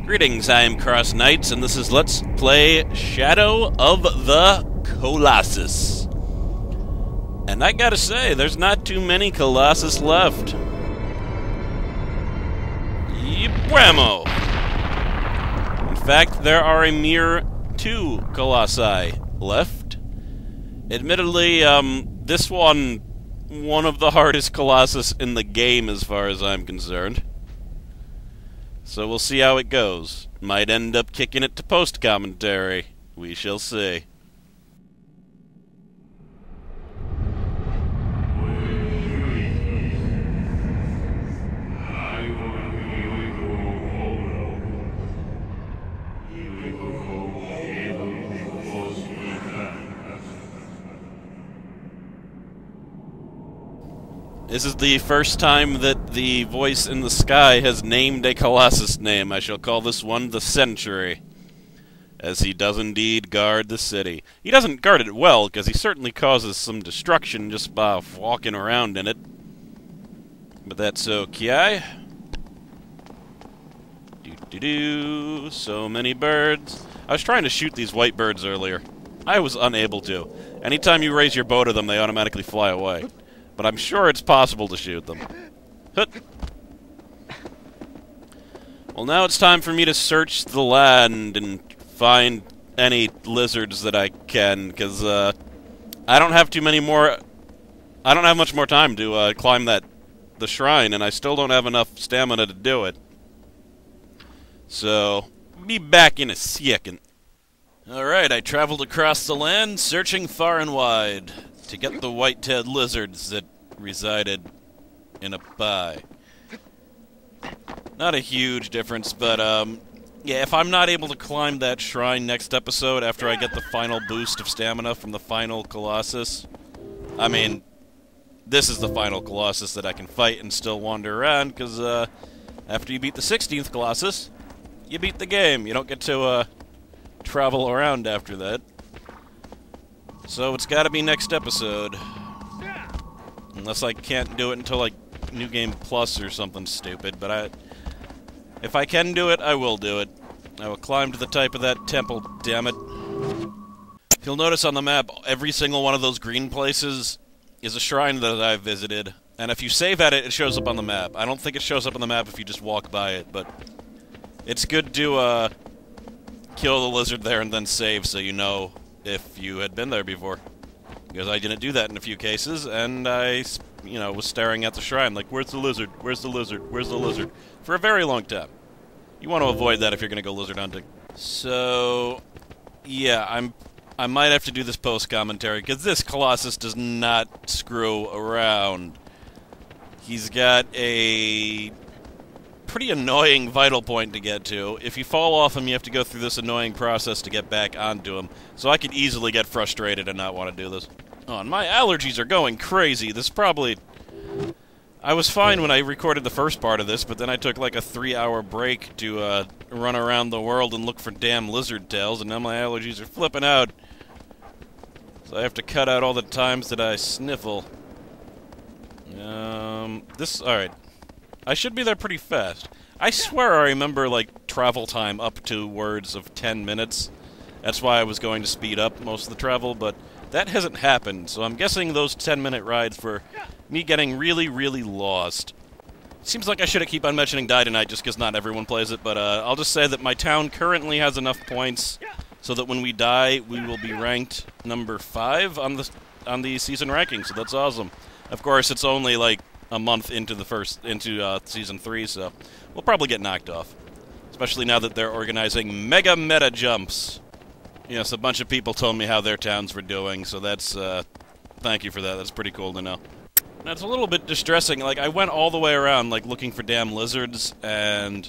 Greetings, I am CrossKnights, and this is Let's Play Shadow of the Colossus. And I gotta say, there's not too many Colossus left. Whammo! In fact, there are a mere 2 Colossi left. Admittedly, this one of the hardest Colossus in the game as far as I'm concerned. So we'll see how it goes. Might end up kicking it to post-commentary. We shall see. This is the first time that the voice in the sky has named a Colossus name. I shall call this one the Sentry, as he does indeed guard the city. He doesn't guard it well, because he certainly causes some destruction just by walking around in it. But that's okay. Do-do-do. So many birds. I was trying to shoot these white birds earlier. I was unable to. Anytime you raise your bow to them, they automatically fly away. But I'm sure it's possible to shoot them. Hut. Well, now it's time for me to search the land and find any lizards that I can, because I don't have too many more. I don't have much more time to climb the shrine, and I still don't have enough stamina to do it. So, be back in a second. Alright, I traveled across the land, searching far and wide, to get the white-tailed lizards that resided in a pie. Not a huge difference, but, yeah, if I'm not able to climb that shrine next episode after I get the final boost of stamina from the final Colossus, I mean, this is the final Colossus that I can fight and still wander around, because, after you beat the 16th Colossus, you beat the game. You don't get to, travel around after that. So it's gotta be next episode. Unless I can't do it until, like, New Game Plus or something stupid, but if I can do it, I will do it. I will climb to the type of that temple, damn it. If you'll notice on the map, every single one of those green places is a shrine that I've visited, and if you save at it, it shows up on the map. I don't think it shows up on the map if you just walk by it, but it's good to, kill the lizard there and then save so you know if you had been there before. Because I didn't do that in a few cases, and I, you know, was staring at the shrine like, where's the lizard? Where's the lizard? Where's the lizard? For a very long time. You want to avoid that if you're going to go lizard hunting. So, yeah, I might have to do this post-commentary, because this Colossus does not screw around. He's got a pretty annoying vital point to get to. If you fall off him, you have to go through this annoying process to get back onto him. So I could easily get frustrated and not want to do this. Oh, and my allergies are going crazy. This probably... I was fine when I recorded the first part of this, but then I took like a 3-hour break to run around the world and look for damn lizard tails, and now my allergies are flipping out. So I have to cut out all the times that I sniffle. Alright. I should be there pretty fast. I swear I remember, like, travel time up to words of 10 minutes. That's why I was going to speed up most of the travel, but that hasn't happened, so I'm guessing those 10-minute rides were me getting really, really lost. Seems like I should keep on mentioning Die Tonight just because not everyone plays it, but I'll just say that my town currently has enough points so that when we die, we will be ranked number 5 on the season ranking, so that's awesome. Of course, it's only, like, a month into Season 3, so we'll probably get knocked off. Especially now that they're organizing mega meta jumps. Yes, a bunch of people told me how their towns were doing, so that's, thank you for that, that's pretty cool to know. Now, it's a little bit distressing, like, I went all the way around, like, looking for damn lizards, and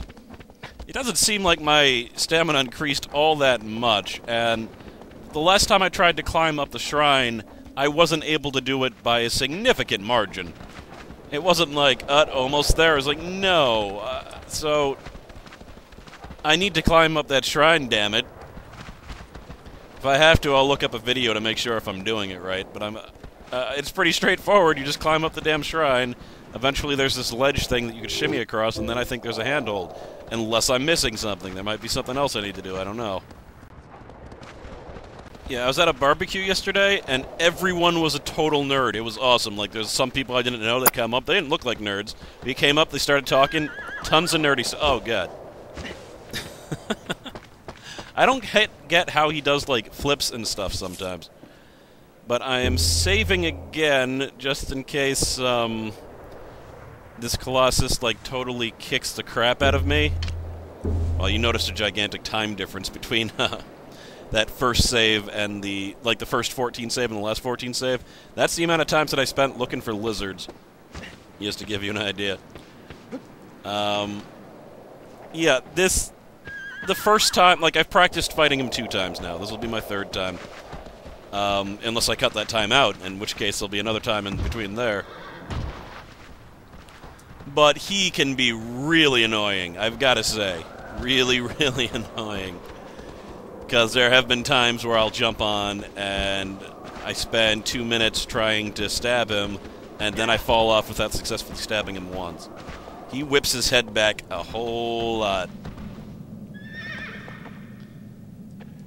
it doesn't seem like my stamina increased all that much, and the last time I tried to climb up the shrine, I wasn't able to do it by a significant margin. It wasn't like, almost there. It was like, no. So, I need to climb up that shrine, damn it. If I have to, I'll look up a video to make sure if I'm doing it right. But it's pretty straightforward. You just climb up the damn shrine. Eventually, there's this ledge thing that you can shimmy across, and then I think there's a handhold. Unless I'm missing something. There might be something else I need to do. I don't know. Yeah, I was at a barbecue yesterday, and everyone was a total nerd. It was awesome. Like, there's some people I didn't know that come up. They didn't look like nerds. They came up, they started talking. Tons of nerdy stuff. Oh, God. I don't get how he does, like, flips and stuff sometimes. But I am saving again, just in case, this Colossus, like, totally kicks the crap out of me. Well, you noticed a gigantic time difference between, that first save and the first 14 save and the last 14 save. That's the amount of times that I spent looking for lizards. Just to give you an idea. Yeah, the first time, like, I've practiced fighting him 2 times now. This will be my 3rd time. Unless I cut that time out, in which case there'll be another time in between there. But he can be really annoying, I've got to say. Really, really annoying. Because there have been times where I'll jump on and I spend 2 minutes trying to stab him, and then I fall off without successfully stabbing him once. He whips his head back a whole lot.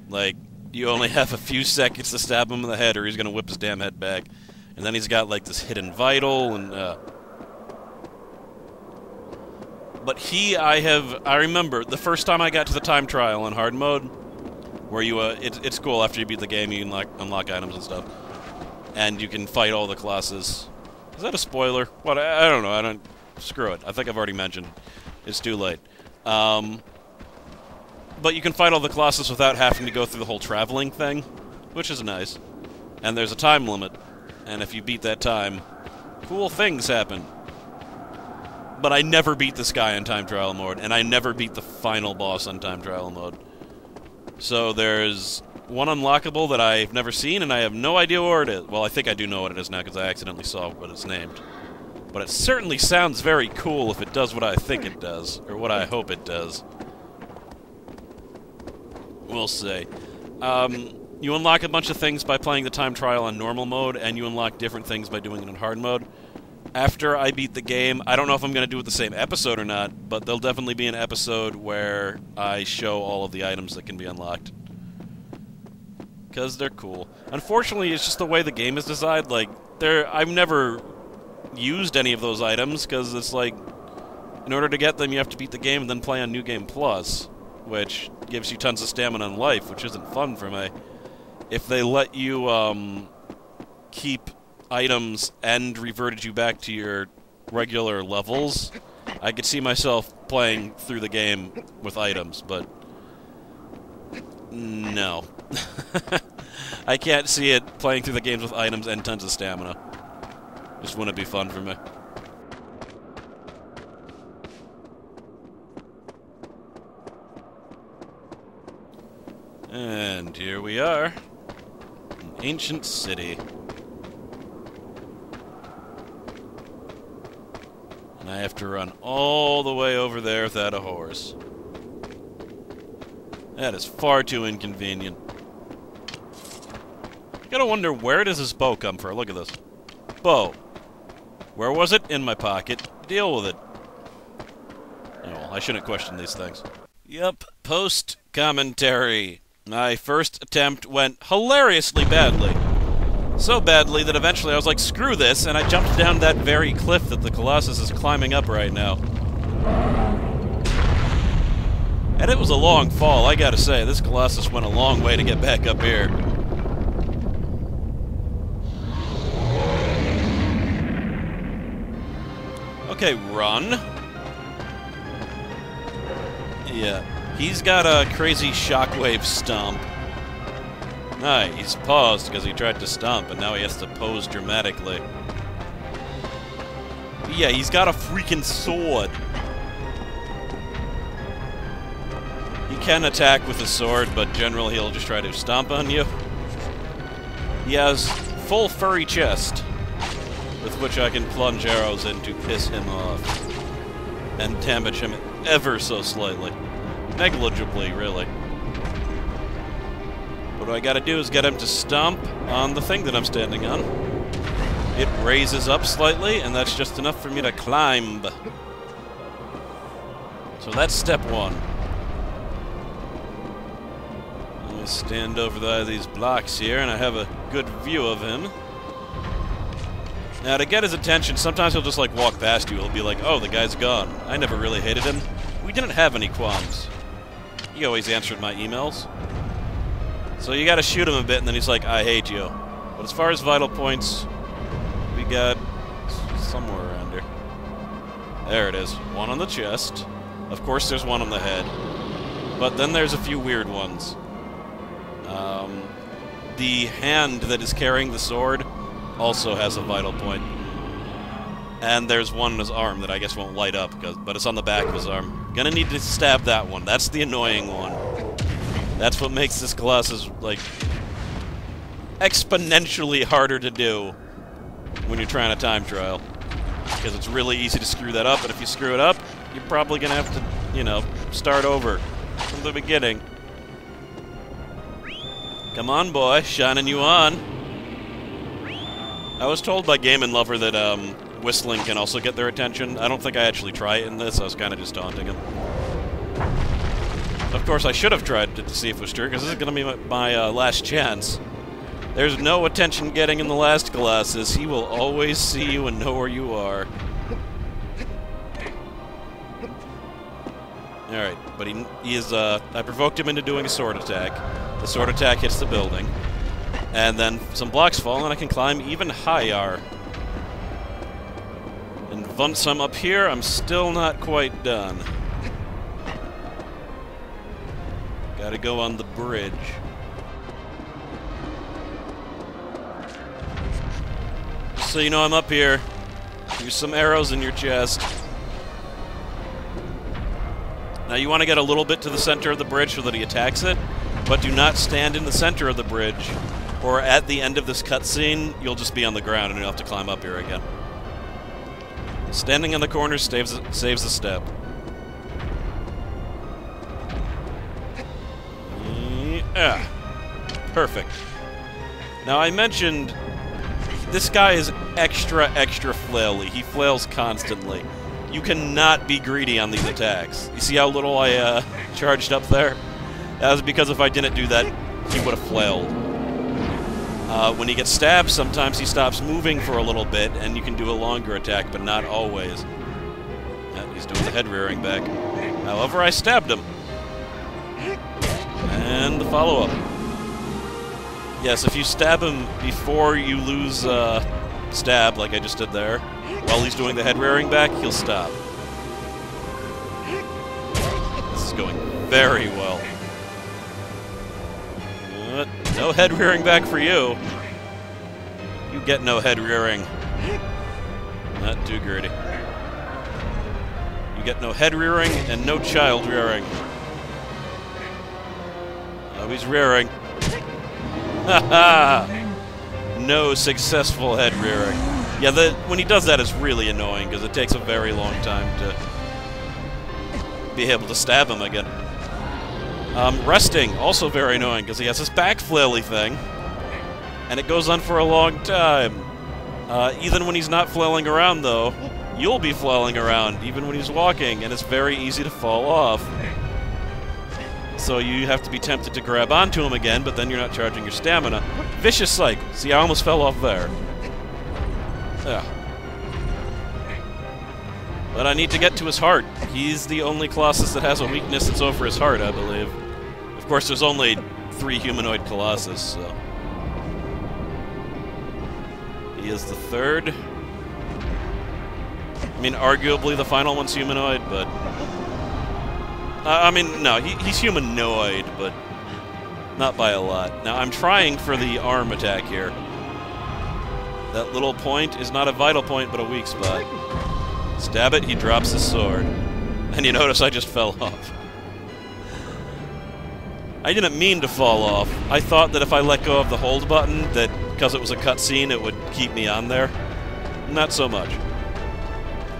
Like, you only have a few seconds to stab him in the head or he's going to whip his damn head back. And then he's got, like, this hidden vital, and, But I remember, the first time I got to the time trial on hard mode, where you, it's cool, after you beat the game, you can unlock items and stuff. And you can fight all the Colossus. Is that a spoiler? What? I don't know, screw it. I think I've already mentioned. It's too late. But you can fight all the Colossus without having to go through the whole traveling thing, which is nice. And there's a time limit, and if you beat that time, cool things happen. But I never beat this guy in time trial mode, and I never beat the final boss on time trial mode. So there's one unlockable that I've never seen, and I have no idea where it is. Well, I think I do know what it is now, because I accidentally saw what it's named. But it certainly sounds very cool if it does what I think it does, or what I hope it does. We'll see. You unlock a bunch of things by playing the time trial on normal mode, and you unlock different things by doing it in hard mode. After I beat the game, I don't know if I'm going to do it the same episode or not, but there'll definitely be an episode where I show all of the items that can be unlocked. Because they're cool. Unfortunately, it's just the way the game is designed. Like, I've never used any of those items, because it's like, in order to get them, you have to beat the game and then play on New Game Plus, which gives you tons of stamina and life, which isn't fun for me. If they let you keep items and reverted you back to your regular levels, I could see myself playing through the game with items, but no. I can't see it playing through the games with items and tons of stamina. Just wouldn't be fun for me. And here we are, an ancient city. And I have to run all the way over there without a horse. That is far too inconvenient. I gotta wonder, where does this bow come from? Look at this. Bow. Where was it? In my pocket. Deal with it. Oh, well, I shouldn't question these things. Yep, post-commentary. My first attempt went hilariously badly. So badly that eventually I was like, screw this, and I jumped down that very cliff that the Colossus is climbing up right now. And it was a long fall, I gotta say. This Colossus went a long way to get back up here. Okay, run. Yeah. He's got a crazy shockwave stomp. He's paused because he tried to stomp, and now he has to pose dramatically. Yeah, he's got a freaking sword. He can attack with a sword, but generally he'll just try to stomp on you. He has full furry chest, with which I can plunge arrows in to piss him off. And damage him ever so slightly. Negligibly, really. What I gotta do is get him to stomp on the thing that I'm standing on. It raises up slightly, and that's just enough for me to climb. So that's step one. I stand over these blocks here, and I have a good view of him. Now, to get his attention, sometimes he'll just, like, walk past you. He'll be like, oh, the guy's gone. I never really hated him. We didn't have any qualms. He always answered my emails. So you gotta shoot him a bit, and then he's like, I hate you. But as far as vital points, we got somewhere around here. There it is. One on the chest. Of course, there's one on the head. But then there's a few weird ones. The hand that is carrying the sword also has a vital point. And there's one in his arm that I guess won't light up, but it's on the back of his arm. Gonna need to stab that one. That's the annoying one. That's what makes this Colossus, like, exponentially harder to do when you're trying a time trial. Because it's really easy to screw that up, and if you screw it up, you're probably gonna have to, you know, start over from the beginning. Come on, boy. Shining you on. I was told by Game & Lover that, whistling can also get their attention. I don't think I actually try it in this. I was kind of just taunting him. Of course, I should have tried to see if it was true, because this is going to be my last chance. There's no attention getting in the last Colossus. He will always see you and know where you are. Alright, but he is, I provoked him into doing a sword attack. The sword attack hits the building. And then some blocks fall, and I can climb even higher. And once I'm up here, I'm still not quite done. Gotta go on the bridge. Just so you know I'm up here. Here's some arrows in your chest. Now you want to get a little bit to the center of the bridge so that he attacks it, but do not stand in the center of the bridge, or at the end of this cutscene, you'll just be on the ground and you'll have to climb up here again. Standing in the corner saves a step. Yeah. Perfect. Now I mentioned this guy is extra flaily. He flails constantly. You cannot be greedy on these attacks. You see how little I charged up there? That was because if I didn't do that, he would have flailed. When he gets stabbed, sometimes he stops moving for a little bit, and you can do a longer attack, but not always. He's doing the head rearing back. However, I stabbed him. And the follow-up. Yes, if you stab him before you lose stab, like I just did there, while he's doing the head rearing back, he'll stop. This is going very well. No head rearing back for you. You get no head rearing. Not too greedy. You get no head rearing and no child rearing. Oh, he's rearing. Haha! No successful head rearing. Yeah, when he does that, it's really annoying because it takes a very long time to be able to stab him again. Resting, also very annoying because he has this back flaily thing, and it goes on for a long time. Even when he's not flailing around, though, you'll be flailing around, even when he's walking, and it's very easy to fall off. So you have to be tempted to grab onto him again, but then you're not charging your stamina. Vicious cycle. See, I almost fell off there. Yeah. But I need to get to his heart. He's the only Colossus that has a weakness that's over his heart, I believe. Of course, there's only 3 humanoid Colossus, so... He is the third. I mean, arguably the final one's humanoid, but... I mean, no, he's humanoid, but not by a lot. Now, I'm trying for the arm attack here. That little point is not a vital point, but a weak spot. Stab it, he drops his sword. And you notice I just fell off. I didn't mean to fall off. I thought that if I let go of the hold button, that because it was a cutscene, it would keep me on there. Not so much.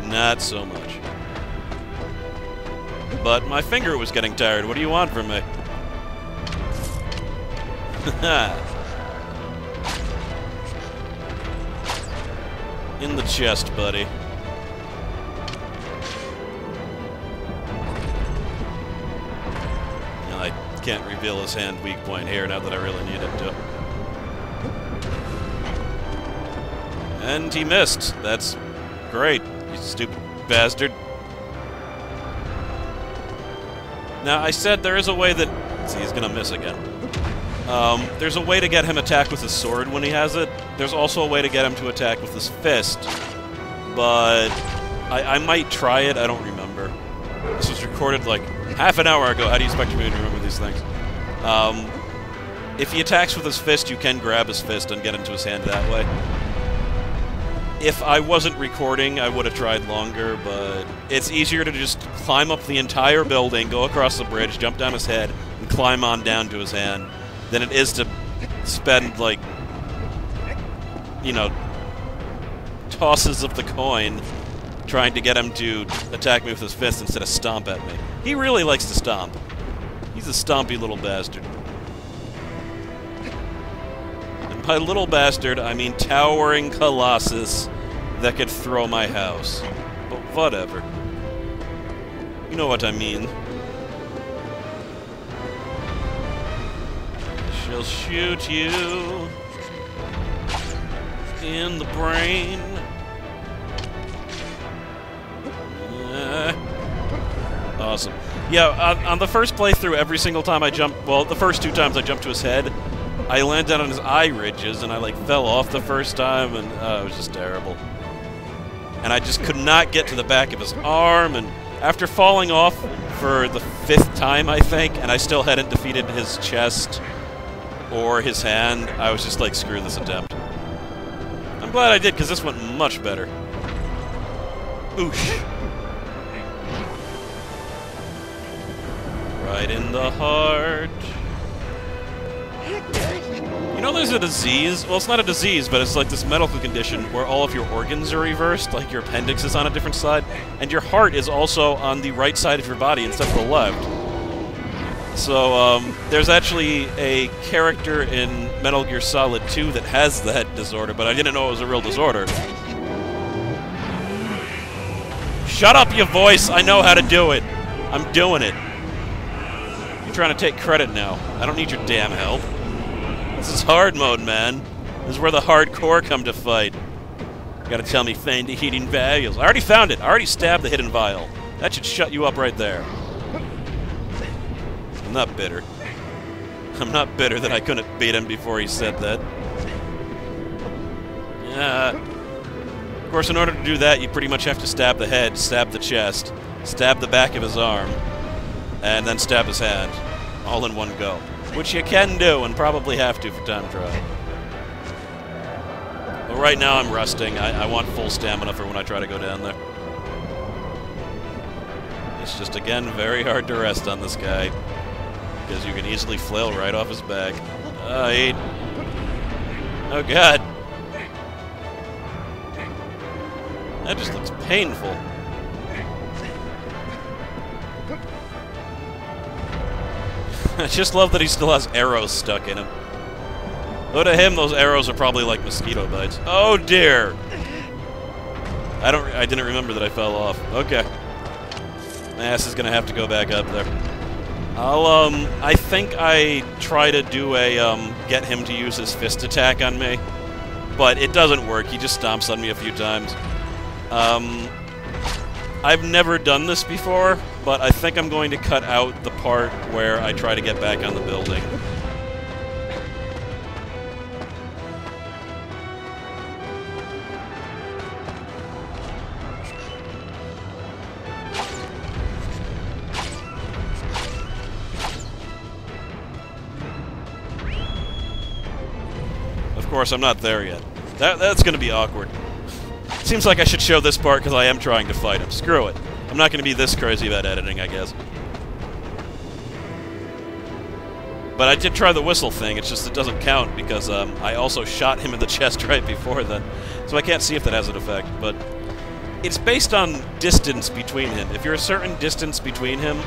Not so much. But my finger was getting tired. What do you want from me? In the chest, buddy. can't reveal his hand weak point here now that I really need him to. And he missed. That's great, you stupid bastard. Now, I said there is a way that... See, he's gonna miss again. There's a way to get him attacked with his sword when he has it. There's also a way to get him to attack with his fist. But I might try it, I don't remember. This was recorded like half an hour ago. How do you expect me to remember these things? If he attacks with his fist, you can grab his fist and get into his hand that way. If I wasn't recording, I would have tried longer, but it's easier to just climb up the entire building, go across the bridge, jump down his head, and climb on down to his hand than it is to spend, like, you know, tosses of the coin trying to get him to attack me with his fist instead of stomp at me. He really likes to stomp. He's a stompy little bastard. And by little bastard, I mean towering Colossus that could throw my house. But whatever. You know what I mean. She'll shoot you in the brain. Awesome. Yeah, on the first playthrough, every single time I jumped... Well, the first 2 times I jumped to his head, I landed on his eye ridges, and I, like, fell off the first time, and it was just terrible. And I just could not get to the back of his arm, and after falling off for the 5th time, I think, and I still hadn't defeated his chest or his hand, I was just like, screw this attempt. I'm glad I did, because this went much better. Oosh. Right in the heart. You know there's a disease? Well, it's not a disease, but it's like this medical condition where all of your organs are reversed, like your appendix is on a different side, and your heart is also on the right side of your body instead of the left. So, there's actually a character in Metal Gear Solid 2 that has that disorder, but I didn't know it was a real disorder. Shut up, you voice! I know how to do it! I'm doing it. You're trying to take credit now. I don't need your damn help. This is hard mode, man. This is where the hardcore come to fight. You gotta tell me find the hidden vials. I already found it. I already stabbed the hidden vial. That should shut you up right there. I'm not bitter. I'm not bitter that I couldn't beat him before he said that. Of course, in order to do that, you pretty much have to stab the head, stab the chest, stab the back of his arm, and then stab his hand, all in one go. Which you can do, and probably have to for time trial. But right now I'm resting. I want full stamina for when I try to go down there. It's just, again, very hard to rest on this guy, because you can easily flail right off his back. Oh god. That just looks painful. I just love that he still has arrows stuck in him. Though to him, those arrows are probably like mosquito bites. Oh dear! I didn't remember that I fell off. Okay. My ass is gonna have to go back up there. I think I try to do a, get him to use his fist attack on me. But it doesn't work, he just stomps on me a few times. I've never done this before, but I think I'm going to cut out the part where I try to get back on the building. Of course, I'm not there yet. That's going to be awkward. Seems like I should show this part because I am trying to fight him. Screw it. I'm not going to be this crazy about editing, I guess. But I did try the whistle thing, it's just it doesn't count because I also shot him in the chest right before then. So I can't see if that has an effect, but it's based on distance between him. If you're a certain distance between him,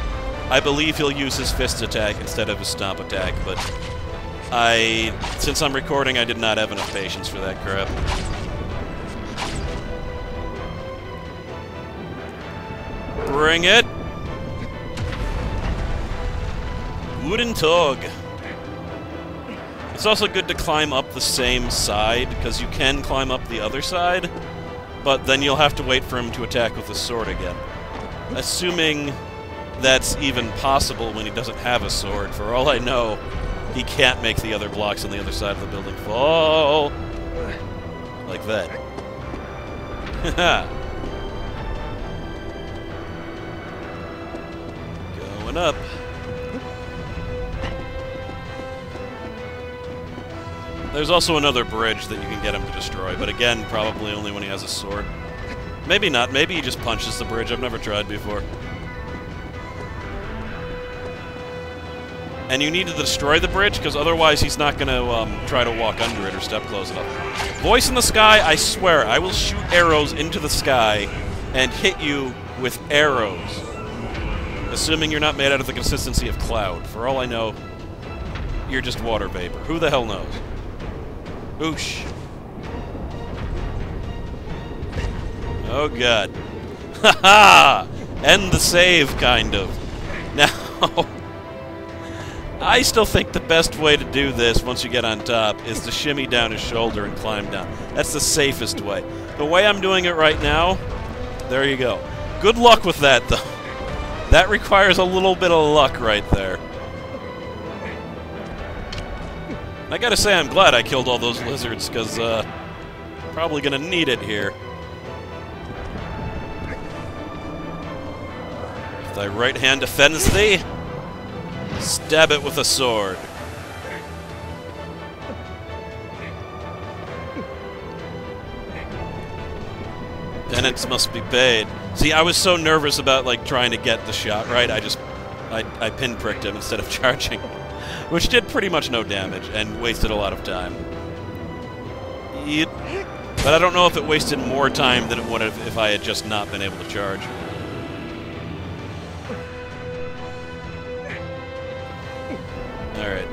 I believe he'll use his fist attack instead of his stomp attack, but since I'm recording, I did not have enough patience for that crap. Bring it! Guten Tag. It's also good to climb up the same side, because you can climb up the other side, but then you'll have to wait for him to attack with a sword again. Assuming that's even possible when he doesn't have a sword. For all I know, he can't make the other blocks on the other side of the building fall. Like that. Going up. There's also another bridge that you can get him to destroy, but again, probably only when he has a sword. Maybe not. Maybe he just punches the bridge. I've never tried before. And you need to destroy the bridge, because otherwise he's not going to try to walk under it or step close enough. Voice in the sky, I swear, I will shoot arrows into the sky and hit you with arrows. Assuming you're not made out of the consistency of cloud. For all I know, you're just water vapor. Who the hell knows? Oosh. Oh god. Haha! End the save, kind of. Now, I still think the best way to do this, once you get on top, is to shimmy down his shoulder and climb down. That's the safest way. The way I'm doing it right now, there you go. Good luck with that, though. That requires a little bit of luck right there. I gotta say, I'm glad I killed all those lizards, because, probably gonna need it here. If thy right hand defends thee, stab it with a sword. Penance must be paid. See, I was so nervous about, like, trying to get the shot right, I pinpricked him instead of charging. Which did pretty much no damage, and wasted a lot of time. But I don't know if it wasted more time than it would have if I had just not been able to charge. Alright.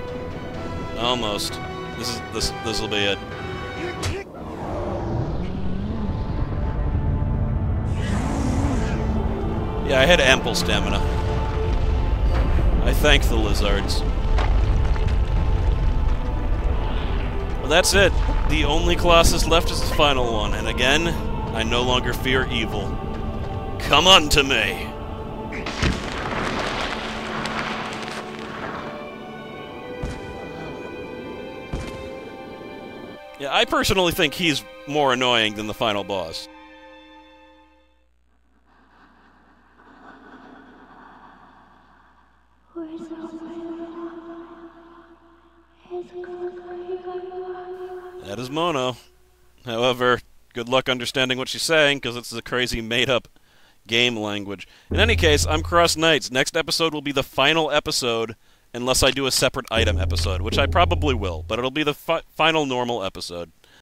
Almost. This'll be it. Yeah, I had ample stamina. I thank the lizards. Well, that's it. The only Colossus left is the final one, and again, I no longer fear evil. Come unto me! Yeah, I personally think he's more annoying than the final boss. That is Mono. However, good luck understanding what she's saying, because it's a crazy made-up game language. In any case, I'm CrossKnights. Next episode will be the final episode, unless I do a separate item episode, which I probably will, but it'll be the final normal episode.